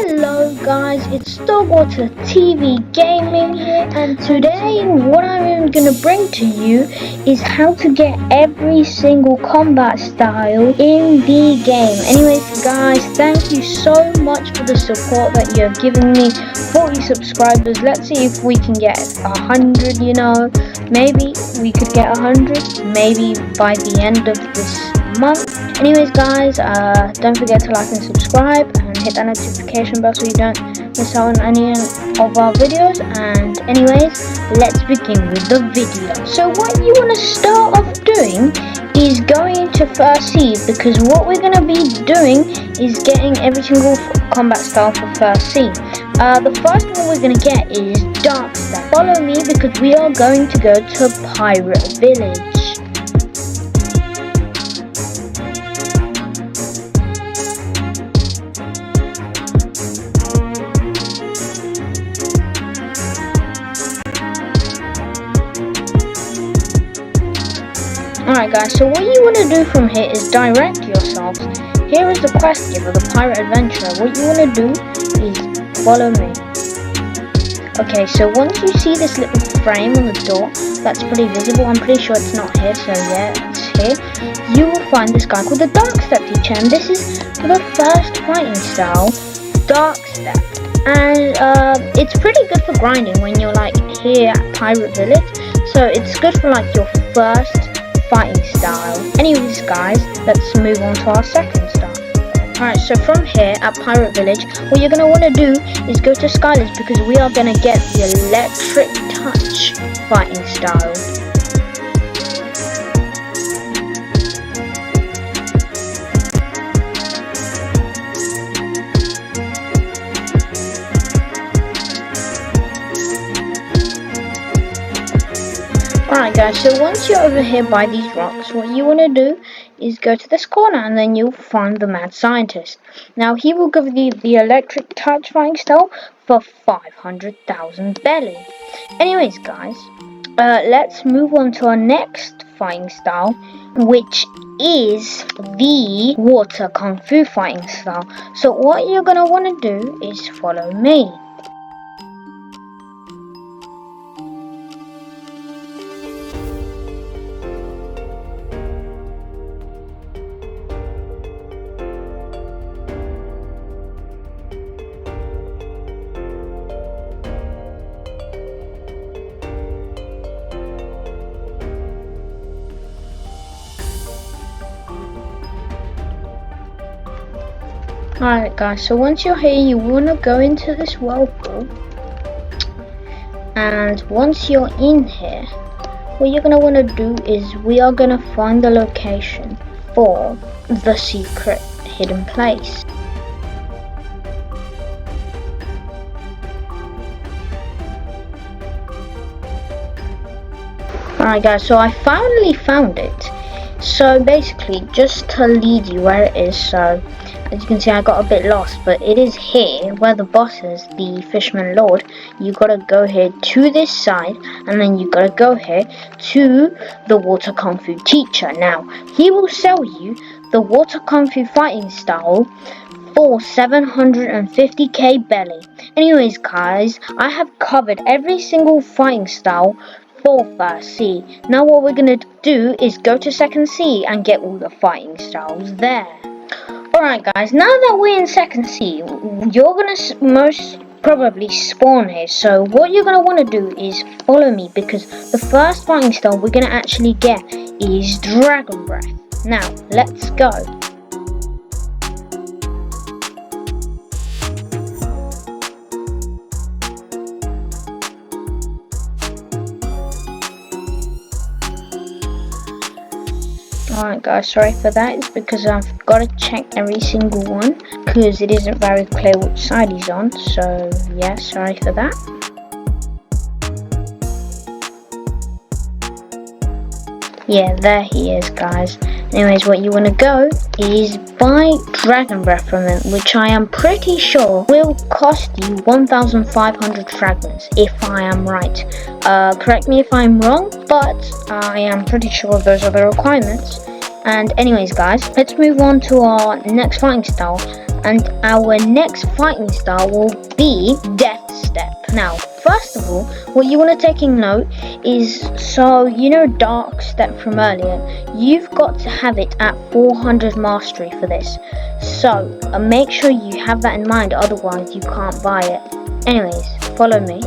Hello guys, it's Stillwater TV Gaming here, and today what I'm going to bring to you is how to get every single combat style in the game. Anyways guys, thank you so much for the support that you're giving me. 40 subscribers, let's see if we can get 100, maybe we could get 100, maybe by the end of this month. Anyways guys, don't forget to like and subscribe and hit that notification bell so you don't miss out on any of our videos. And anyways, let's begin with the video. So what you want to start off doing is going into first seed, because what we're going to be doing is getting every single combat style for first seed. The first one we're going to get is Dark Step. Follow me because we are going to go to Pirate Village. Alright guys, so what you want to do from here is direct yourselves. Here is the quest giver, the pirate adventurer. What you want to do is follow me. Okay, so once you see this little frame on the door, that's pretty visible. I'm pretty sure it's not here, so yeah, it's here. You will find this guy called the Dark Step teacher, and this is the first fighting style, Dark Step. And it's pretty good for grinding when you're like here at Pirate Village. So it's good for like your first fighting style. Anyways guys, let's move on to our second style. Alright, so from here at Pirate Village, what you're going to want to do is go to Skylers, because we are going to get the Electric Touch fighting style. Alright guys, so once you're over here by these rocks, what you want to do is go to this corner and then you'll find the Mad Scientist. Now he will give you the Electric Touch fighting style for 500,000 belly. Anyways guys, let's move on to our next fighting style, which is the Water Kung Fu fighting style. So what you're going to want to do is follow me. Alright guys, so once you're here, you want to go into this whirlpool, and once you're in here, what you're going to want to do is we are going to find the location for the secret hidden place. Alright guys, so I finally found it. So basically, just to lead you where it is, so as you can see I got a bit lost, but it is here where the boss is, the Fisherman Lord. You gotta go here to this side, and then you gotta go here to the Water Kung Fu teacher. Now he will sell you the Water Kung Fu fighting style for 750k belly. Anyways guys, I have covered every single fighting style for first C. Now what we're gonna do is go to second C and get all the fighting styles there. Alright guys, now that we're in second C, you're gonna most probably spawn here. So what you're gonna want to do is follow me, because the first fighting style we're gonna actually get is Dragon Breath. Now let's go. Alright guys, sorry for that. It's because I've got to check every single one, because it isn't very clear which side he's on. So yeah, sorry for that. Yeah, there he is guys. Anyways, what you want to go is buy Dragon Breath from him, which I am pretty sure will cost you 1,500 fragments, if I am right. Correct me if I'm wrong, but I am pretty sure those are the requirements. And anyways guys, let's move on to our next fighting style, And our next fighting style will be Death Step. Now, first of all, what you want to take in note is, so you know Dark Step from earlier, you've got to have it at 400 mastery for this. So make sure you have that in mind, otherwise you can't buy it. Anyways, follow me.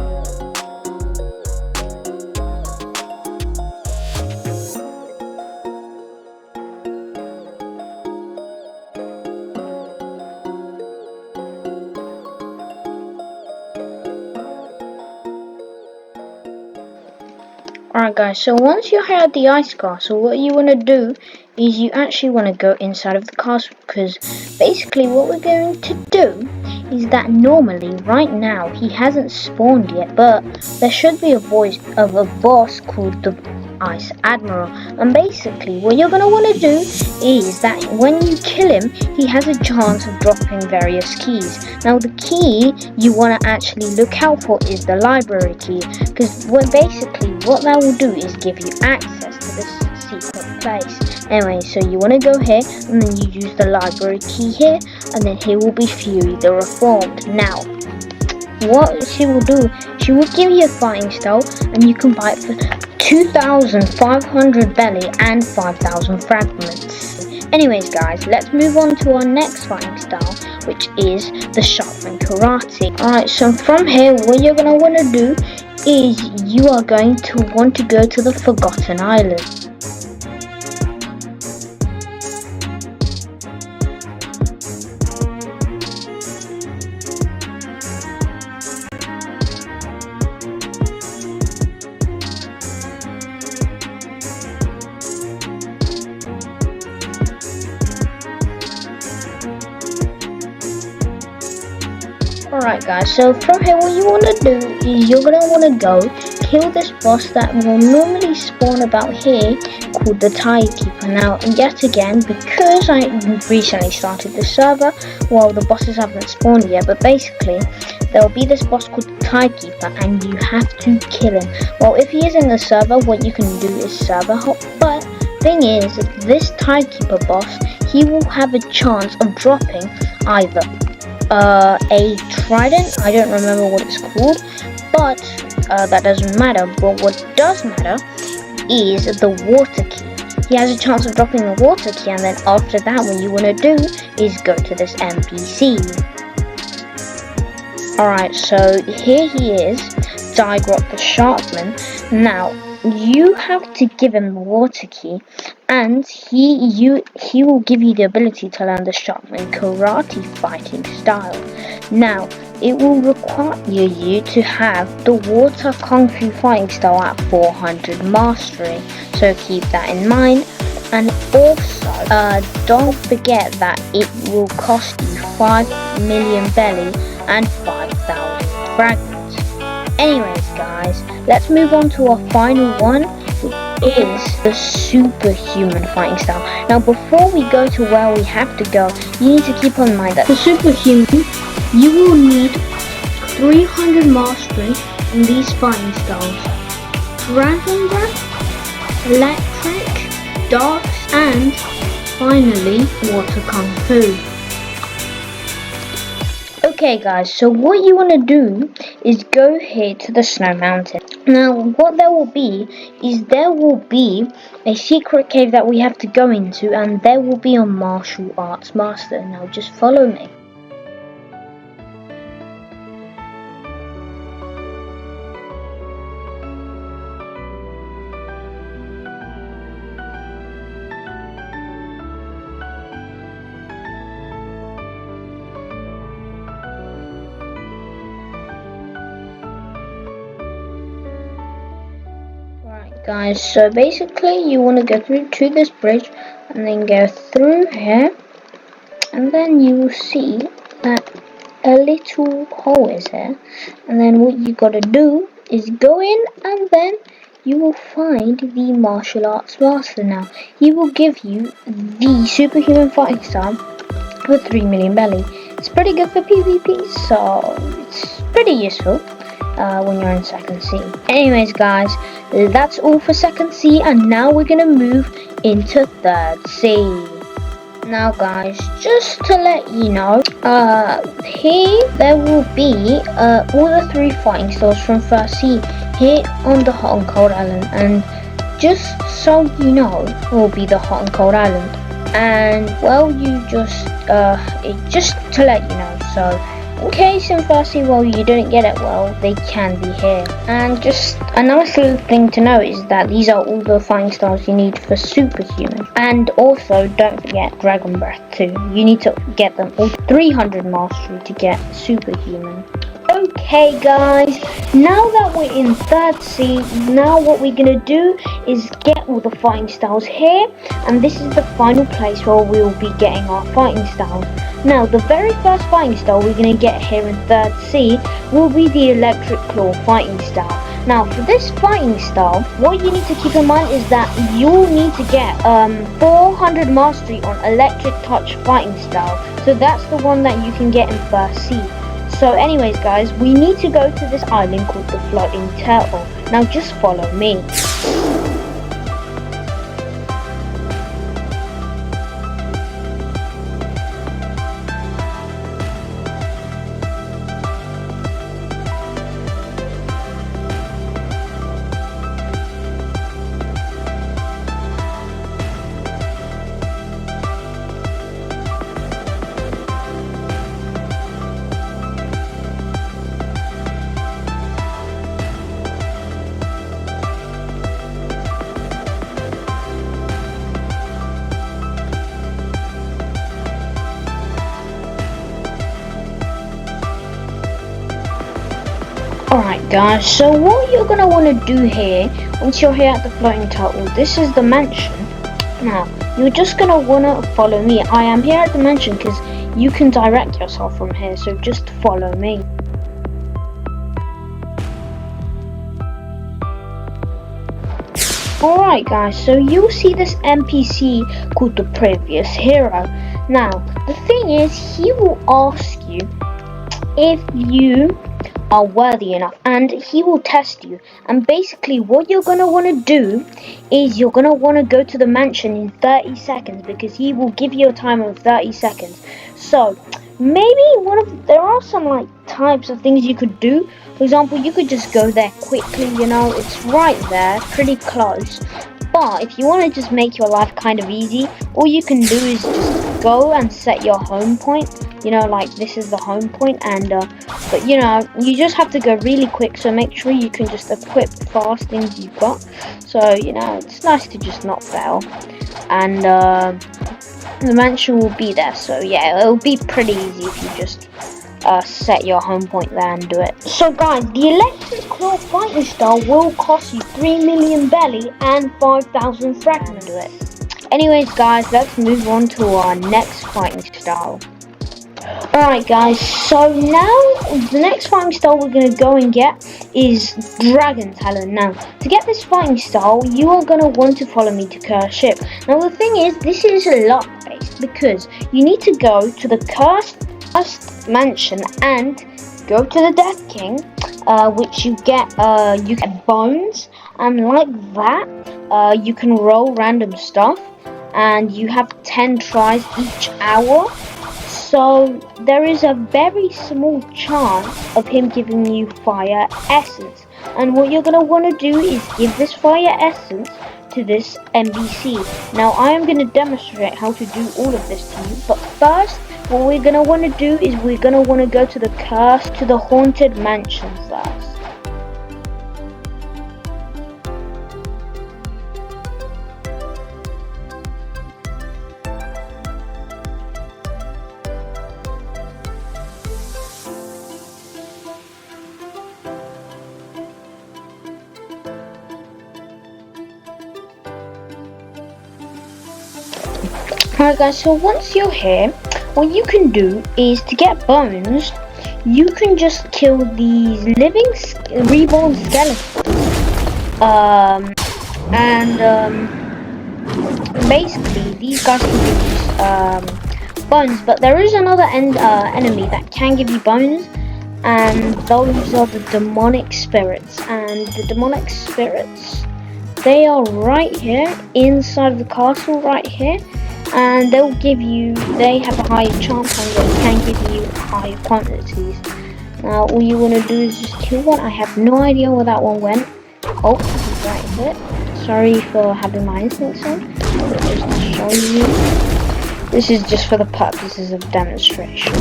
Alright guys, so once you're here at the ice castle, what you want to do is you actually want to go inside of the castle, because basically what we're going to do is that normally, right now, he hasn't spawned yet, but there should be a boss called the Ice Admiral, and basically what you're going to want to do is that when you kill him, he has a chance of dropping various keys. Now the key you want to actually look out for is the library key, because what that will do is give you access to this secret place. Anyway, so you want to go here, and then you use the library key here, and then here will be Fury the Reformed. Now, what she will do, she will give you a fighting style, and you can buy it for 2,500 belly and 5,000 fragments. Anyways guys, let's move on to our next fighting style, which is the Sharpman Karate. Alright, so from here, what you're going to want to do is you are going to want to go to the Forgotten Island. Alright guys, so from here what you want to do is you're going to want to go kill this boss that will normally spawn about here, called the Tidekeeper. Now yet again, because I recently started the server, well, the bosses haven't spawned yet, but basically there will be this boss called the Tidekeeper, and you have to kill him. Well, if he is in the server, what you can do is server hop, but thing is, this Tidekeeper boss, he will have a chance of dropping either a trident, I don't remember what it's called, but that doesn't matter. But what does matter is the water key. He has a chance of dropping the water key, and then after that, what you want to do is go to this NPC. Alright, so here he is, Digrot the Sharpman. Now, you have to give him the water key, and he will give you the ability to learn the Sharpman Karate fighting style. Now, it will require you to have the water Kung Fu fighting style at 400 mastery, so keep that in mind. And also, don't forget that it will cost you 5 million belly and 5,000 fragments. Anyways guys, let's move on to our final one, which is the superhuman fighting style. Now before we go to where we have to go, you need to keep in mind that the superhuman, you will need 300 mastery in these fighting styles: Dragon Breath, Electric, Darks, and finally Water Kung Fu. Okay guys, so what you want to do is go here to the Snow Mountain. Now what there will be is there will be a secret cave that we have to go into, and there will be a martial arts master. Now just follow me. Guys, so basically you want to go through to this bridge and then go through here, and then you will see that a little hole is here, and then what you got to do is go in, and then you will find the martial arts master. Now he will give you the superhuman fighting style with 3 million belly. It's pretty good for PvP, so it's pretty useful when you're in second C. Anyways guys, that's all for second C, and now we're gonna move into third C. Now guys, just to let you know, here there will be all the 3 fighting styles from First Sea here on the Hot and Cold Island, and just so you know, it will be the Hot and Cold Island. And well, just to let you know, so in case in First Sea, well, you didn't get it, well, they can be here. And just a nice little thing to know is that these are all the fighting styles you need for Superhuman. And also, don't forget Dragon Breath too. You need to get them all 300 mastery to get Superhuman. Okay guys, now that we're in Third Sea, now what we're gonna do is get all the fighting styles here, and this is the final place where we will be getting our fighting styles. Now the very first fighting style we're gonna get here in Third Sea will be the Electric Claw fighting style. Now for this fighting style, what you need to keep in mind is that you'll need to get 400 mastery on Electric Touch fighting style, so that's the one that you can get in First Sea. So anyways guys, we need to go to this island called the Floating Turtle. Now just follow me. Alright guys, so what you're going to want to do here, once you're here at the Floating Turtle, this is the mansion. Now, you're just going to want to follow me. I am here at the mansion because you can direct yourself from here, so just follow me. Alright guys, so you'll see this NPC called the Previous Hero. Now, the thing is, he will ask you if you are worthy enough, and he will test you. And basically what you're going to want to do is you're going to want to go to the mansion in 30 seconds, because he will give you a time of 30 seconds. So maybe there are some like types of things you could do. For example, you could just go there quickly, you know, it's right there, pretty close. But if you want to just make your life kind of easy, all you can do is just go and set your home point. You know, like this is the home point, and but you know, you just have to go really quick, so make sure you can just equip fast things you've got. So you know, it's nice to just not fail. And the mansion will be there, so yeah, it'll be pretty easy if you just set your home point there and do it. So guys, the Electric Claw fighting style will cost you 3 million belly and 5,000 fragment to do it. Anyways guys, let's move on to our next fighting style. Alright guys, so now the next fighting style we're going to go and get is Dragon Talon. Now, to get this fighting style, you are going to want to follow me to Cursed Ship. Now the thing is, this is luck based, because you need to go to the Cursed Mansion and go to the Death King, which you get bones, and like that, you can roll random stuff, and you have 10 tries each hour. So there is a very small chance of him giving you fire essence, and what you're going to want to do is give this fire essence to this NPC. Now I am going to demonstrate how to do all of this to you, but first what we're going to want to do is we're going to want to go to the Haunted Mansion first. Alright guys, so once you're here, what you can do is, to get bones, you can just kill these living reborn skeletons. Basically these guys can give you bones, but there is another enemy that can give you bones, and those are the demonic spirits. And the demonic spirits, they are right here inside of the castle right here. and they have a higher chance and they can give you higher quantities. Now all you want to do is just kill one. I have no idea where that one went. Oh, that is it. Sorry for having my instincts on. But just to show you, this is just for the purposes of demonstration.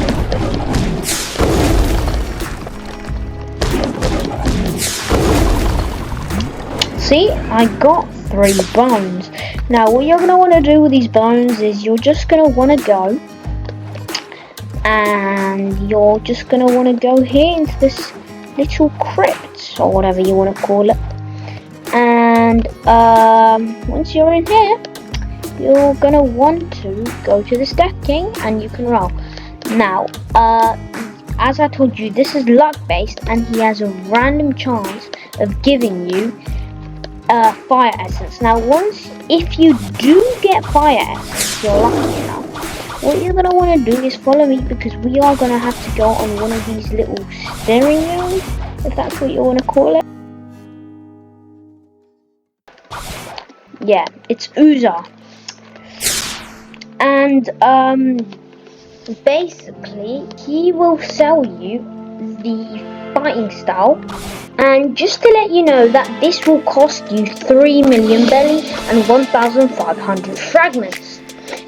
See, I got 3 bones. Now what you're going to want to do with these bones is you're just going to want to go and you're just going to want to go here into this little crypt or whatever you want to call it. And once you're in here, you're going to want to go to this Death King and you can roll. Now, as I told you, this is luck based and he has a random chance of giving you fire essence. Now if you do get fire essence, you're lucky enough, what you're going to want to do is follow me, because we are going to have to go on one of these little steering wheels, if that's what you want to call it. Yeah, it's Uza. And basically he will sell you the fighting style. And just to let you know that this will cost you 3 million belly and 1,500 fragments.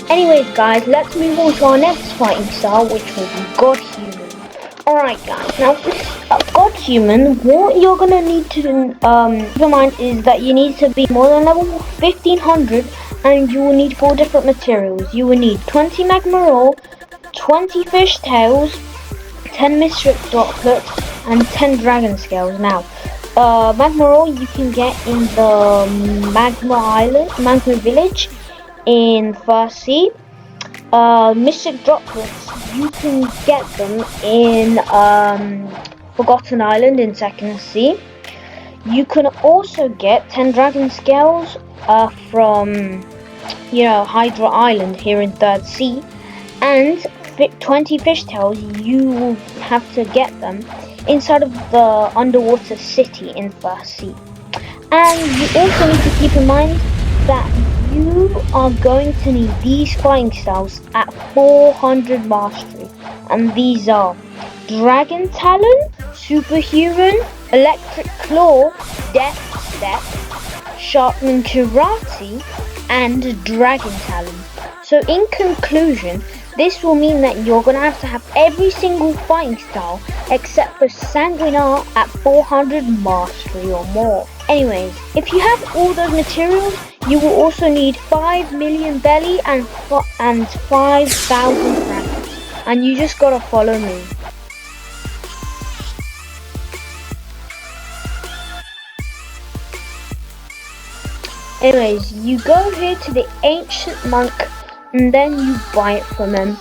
Anyways guys, let's move on to our next fighting style, which will be God Human. Alright guys, now God Human, what you're gonna need to keep in mind is that you need to be more than level 1500 and you will need 4 different materials. You will need 20 magma ore, 20 fish tails, 10 mystic droplets, and 10 dragon scales. Now, magma ore you can get in the magma village in First Sea. Mystic droplets you can get them in Forgotten Island in Second Sea. You can also get 10 dragon scales from Hydra Island here in Third Sea, and 20 fishtails you will have to get them inside of the underwater city in First Sea. And you also need to keep in mind that you are going to need these fighting styles at 400 mastery, and these are Dragon Talon, Superhuman, Electric Claw, Death Step, Sharpman Karate, and Dragon Talon. So in conclusion, this will mean that you're going to have every single fighting style except for Sanguinar at 400 mastery or more. Anyways, if you have all those materials, you will also need 5 million belly and 5,000 fragments. And you just gotta follow me. Anyways, you go here to the ancient monk and then you buy it from him.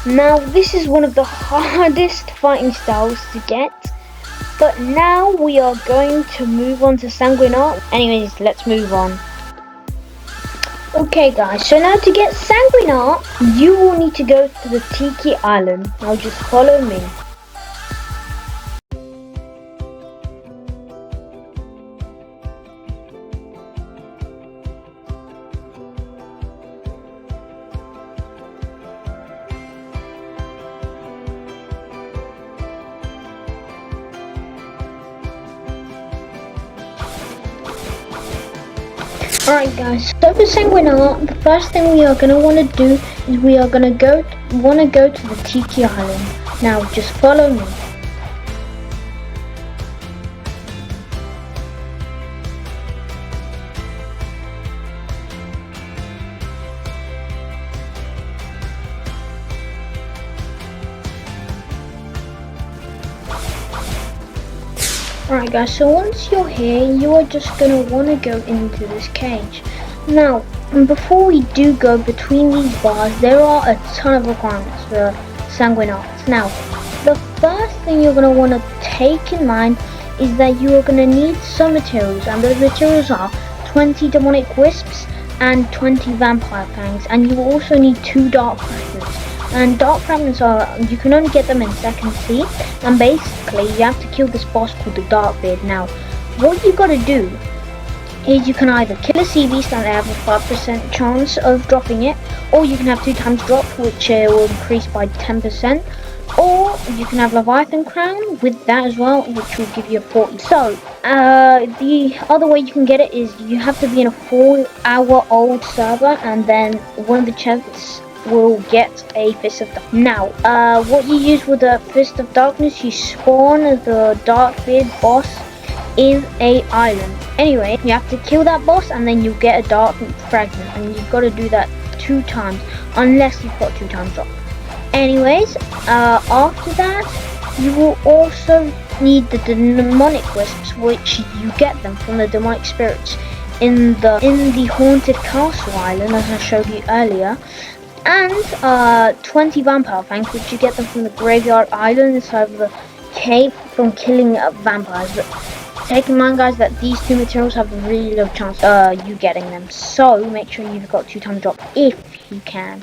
Now this is one of the hardest fighting styles to get, but now we are going to move on to Sanguinar. Anyways, let's move on. Okay guys, so now to get Sanguinar, you will need to go to the Tiki Island. Now just follow me. Alright guys, so for Sanguinar, the first thing we are going to want to do is we are going to go to the Tiki Island. Now just follow me. Alright guys, so once you're here, you are just going to want to go into this cage. Now, before we do go between these bars, there are a ton of requirements for Sanguinar. Now, the first thing you're going to want to take in mind is that you are going to need some materials, and those materials are 20 demonic wisps and 20 vampire fangs, and you will also need 2 dark fragments. And dark fragments you can only get them in Second Sea, and basically you have to kill this boss called the Darkbeard. Now what you gotta do is you can either kill a sea beast and they have a 5% chance of dropping it, or you can have 2 times drop, which will increase by 10%, or you can have Leviathan Crown with that as well, which will give you a 40. So the other way you can get it is you have to be in a 4-hour-old server, and then one of the chests will get a Fist of Darkness. Now, what you use with the Fist of Darkness, you spawn the Darkbeard boss in a island. Anyway, you have to kill that boss and then you get a dark fragment, and you've got to do that 2 times unless you've got 2 times drop. Anyways, after that you will also need the demonic wisps, which you get them from the demonic spirits in the haunted castle island, as I showed you earlier, and 20 vampire fangs, which you get them from the graveyard island inside of the cave from killing vampires. But take in mind, guys, that these 2 materials have a really low chance you getting them, so make sure you've got 2 times drop if you can.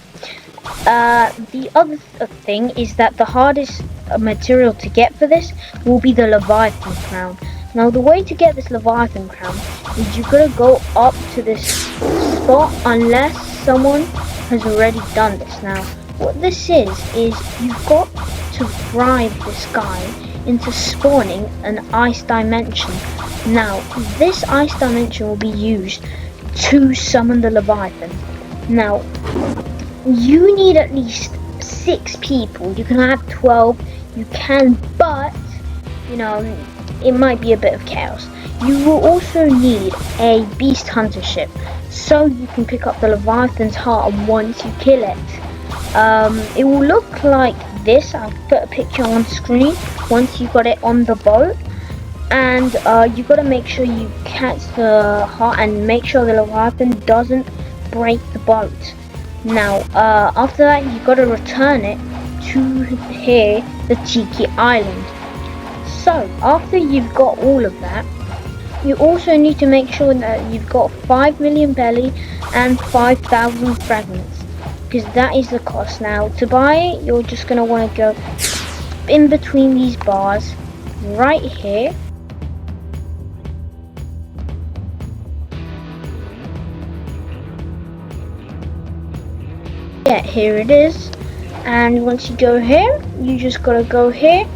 The other thing is that the hardest material to get for this will be the Leviathan Crown. Now, the way to get this Leviathan Crown is you've got to go up to this spot unless someone has already done this. Now, what this is you've got to bribe this guy into spawning an ice dimension. Now, this ice dimension will be used to summon the Leviathan. Now, you need at least 6 people. You can have 12, you can, but you know, it might be a bit of chaos. You will also need a beast hunter ship, so you can pick up the Leviathan's heart once you kill it. It will look like this. I'll put a picture on screen once you got it on the boat, and you got to make sure you catch the heart and make sure the Leviathan doesn't break the boat. Now, after that, you got to return it to here, the Tiki Island. So, after you've got all of that, you also need to make sure that you've got 5 million belly and 5,000 fragments, because that is the cost. Now, to buy it, you're just going to want to go in between these bars, right here. Yeah, here it is. And once you go here, you just gotta go here,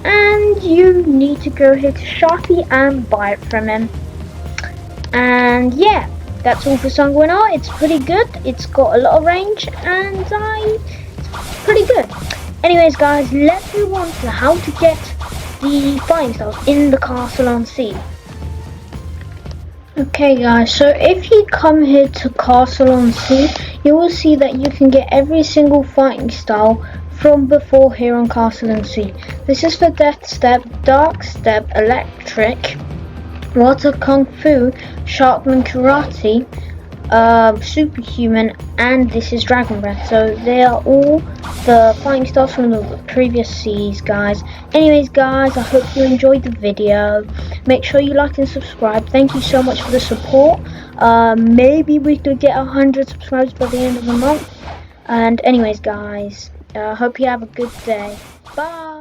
and you need to go here to Sharpie and buy it from him. And yeah, that's all for Sanguinar. It's pretty good. It's got a lot of range, and it's pretty good. Anyways, guys, let's move on to how to get the fighting styles in the Castle on Sea. Okay, guys, so if you come here to Castle on Sea, you will see that you can get every single fighting style from before here on Castle on Sea. This is for Death Step, Dark Step, Electric, Water Kung Fu, Sharkman Karate, Superhuman, and this is Dragon Breath. So they are all the fighting styles from the previous seas, guys. Anyways, guys, I hope you enjoyed the video. Make sure you like and subscribe. Thank you so much for the support. Maybe we could get 100 subscribers by the end of the month. And anyways, guys, hope you have a good day. Bye.